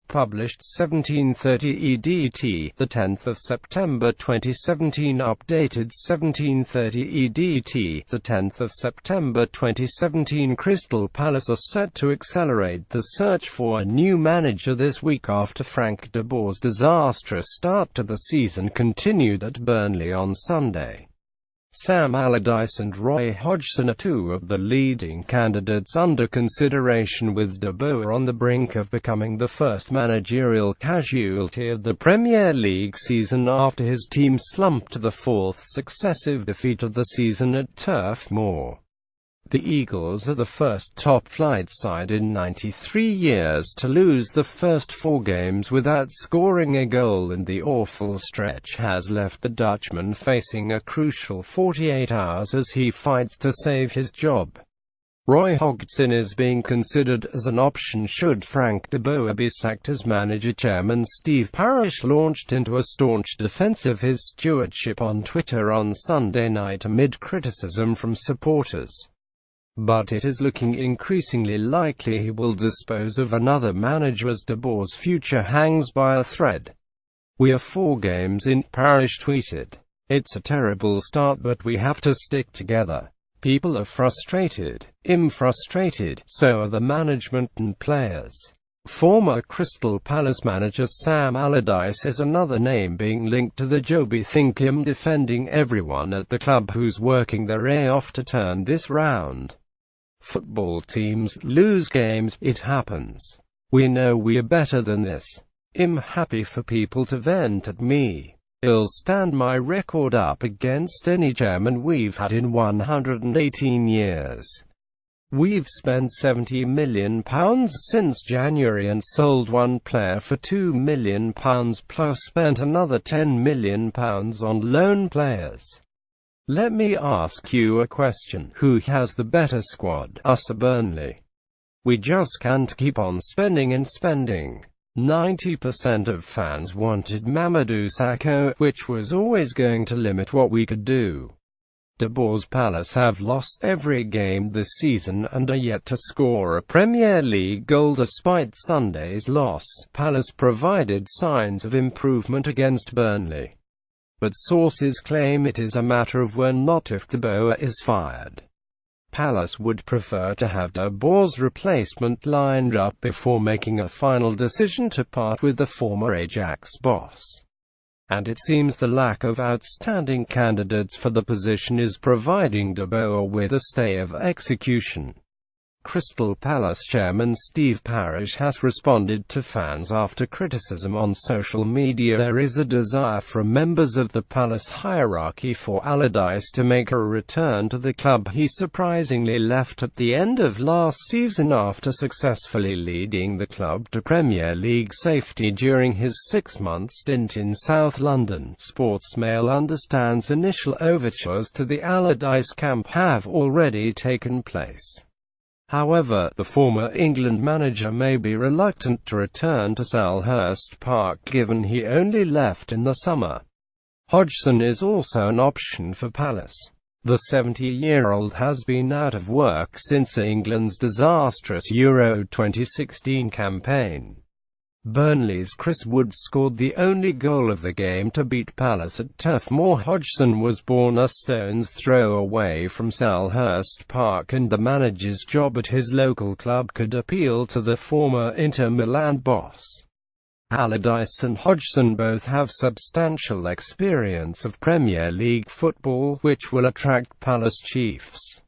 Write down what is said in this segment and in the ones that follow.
Published 1730 EDT, the 10th of September 2017. Updated 1730 EDT, the 10th of September 2017. Crystal Palace are set to accelerate the search for a new manager this week after Frank de Boer's disastrous start to the season continued at Burnley on Sunday. Sam Allardyce and Roy Hodgson are two of the leading candidates under consideration, with de Boer on the brink of becoming the first managerial casualty of the Premier League season after his team slumped to the fourth successive defeat of the season at Turf Moor. The Eagles are the first top-flight side in 93 years to lose the first 4 games without scoring a goal, and the awful stretch has left the Dutchman facing a crucial 48 hours as he fights to save his job. Roy Hodgson is being considered as an option should Frank de Boer be sacked as manager. Chairman Steve Parish launched into a staunch defense of his stewardship on Twitter on Sunday night amid criticism from supporters. But it is looking increasingly likely he will dispose of another manager as de Boer's future hangs by a thread. "We are 4 games in," Parish tweeted. "It's a terrible start, but we have to stick together. People are frustrated. I'm frustrated. So are the management and players." Former Crystal Palace manager Sam Allardyce is another name being linked to the job. Think him defending everyone at the club who's working their a off to turn this round. "Football teams lose games, it happens. We know we are better than this. I'm happy for people to vent at me. I'll stand my record up against any chairman we've had in 118 years. We've spent £70 million since January and sold one player for £2 million, plus spent another £10 million on loan players. Let me ask you a question. Who has the better squad, us or Burnley? We just can't keep on spending and spending." 90% of fans wanted Mamadou Sakho, which was always going to limit what we could do. De Boer's Palace have lost every game this season and are yet to score a Premier League goal despite Sunday's loss. Palace provided signs of improvement against Burnley, but sources claim it is a matter of when, not if, de Boer is fired. Palace would prefer to have de Boer's replacement lined up before making a final decision to part with the former Ajax boss. And it seems the lack of outstanding candidates for the position is providing de Boer with a stay of execution. Crystal Palace chairman Steve Parish has responded to fans after criticism on social media. There is a desire from members of the Palace hierarchy for Allardyce to make a return to the club he surprisingly left at the end of last season after successfully leading the club to Premier League safety during his 6-month stint in South London. Sportsmail understands initial overtures to the Allardyce camp have already taken place. However, the former England manager may be reluctant to return to Selhurst Park given he only left in the summer. Hodgson is also an option for Palace. The 70-year-old has been out of work since England's disastrous Euro 2016 campaign. Burnley's Chris Wood scored the only goal of the game to beat Palace at Turf Moor. Hodgson was born a stone's throw away from Selhurst Park, and the manager's job at his local club could appeal to the former Inter Milan boss. Allardyce and Hodgson both have substantial experience of Premier League football, which will attract Palace chiefs.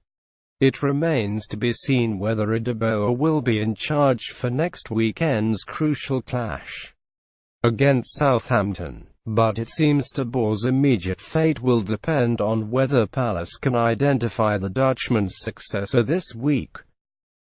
It remains to be seen whether de Boer will be in charge for next weekend's crucial clash against Southampton, but it seems de Boer's immediate fate will depend on whether Palace can identify the Dutchman's successor this week.